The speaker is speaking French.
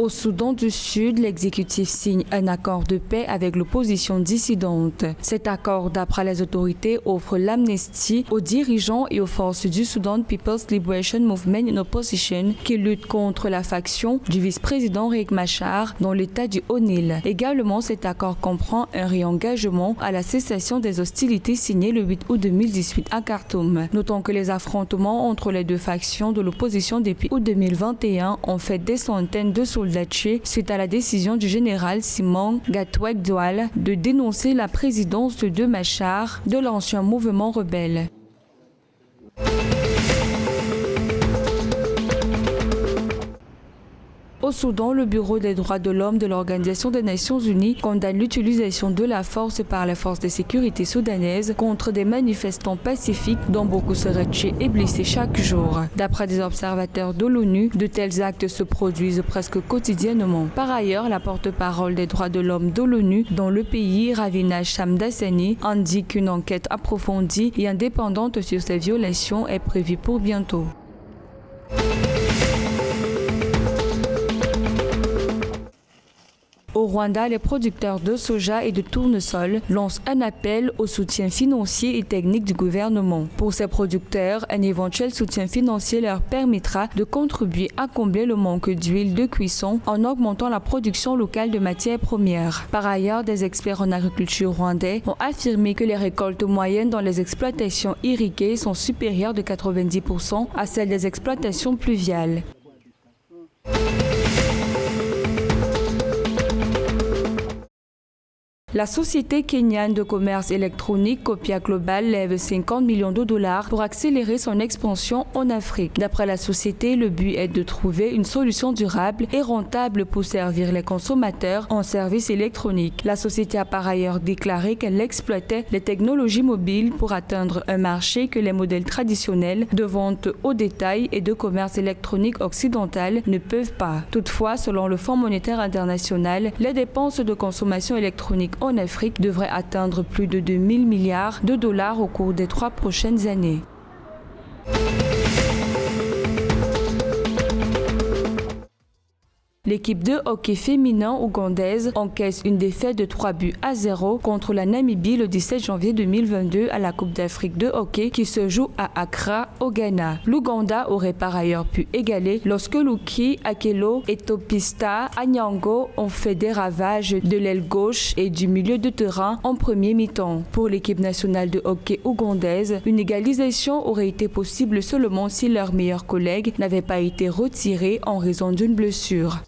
Au Soudan du Sud, l'exécutif signe un accord de paix avec l'opposition dissidente. Cet accord, d'après les autorités, offre l'amnistie aux dirigeants et aux forces du Sudan People's Liberation Movement in Opposition qui luttent contre la faction du vice-président Riek Machar dans l'état du Haut-Nil. Également, cet accord comprend un réengagement à la cessation des hostilités signées le 8 août 2018 à Khartoum. Notons que les affrontements entre les deux factions de l'opposition depuis août 2021 ont fait des centaines de soldats tués suite à la décision du général Simon Gatwek-Doual de dénoncer la présidence de Machar de l'ancien mouvement rebelle. Au Soudan, le Bureau des droits de l'homme de l'Organisation des Nations Unies condamne l'utilisation de la force par les forces de sécurité soudanaises contre des manifestants pacifiques dont beaucoup seraient tués et blessés chaque jour. D'après des observateurs de l'ONU, de tels actes se produisent presque quotidiennement. Par ailleurs, la porte-parole des droits de l'homme de l'ONU dans le pays, Ravina Shamdasani, indique qu'une enquête approfondie et indépendante sur ces violations est prévue pour bientôt. Au Rwanda, les producteurs de soja et de tournesol lancent un appel au soutien financier et technique du gouvernement. Pour ces producteurs, un éventuel soutien financier leur permettra de contribuer à combler le manque d'huile de cuisson en augmentant la production locale de matières premières. Par ailleurs, des experts en agriculture rwandais ont affirmé que les récoltes moyennes dans les exploitations irriguées sont supérieures de 90% à celles des exploitations pluviales. La société kenyane de commerce électronique Copia Global lève 50 millions de dollars pour accélérer son expansion en Afrique. D'après la société, le but est de trouver une solution durable et rentable pour servir les consommateurs en services électroniques. La société a par ailleurs déclaré qu'elle exploitait les technologies mobiles pour atteindre un marché que les modèles traditionnels de vente au détail et de commerce électronique occidental ne peuvent pas. Toutefois, selon le Fonds monétaire international, les dépenses de consommation électronique en Afrique devrait atteindre plus de 2 000 milliards de dollars au cours des 3 prochaines années. L'équipe de hockey féminin ougandaise encaisse une défaite de 3-0 contre la Namibie le 17 janvier 2022 à la Coupe d'Afrique de hockey qui se joue à Accra, au Ghana. L'Ouganda aurait par ailleurs pu égaler lorsque Luki Akelo et Topista Anyango ont fait des ravages de l'aile gauche et du milieu de terrain en premier mi-temps. Pour l'équipe nationale de hockey ougandaise, une égalisation aurait été possible seulement si leur meilleur collègue n'avait pas été retiré en raison d'une blessure.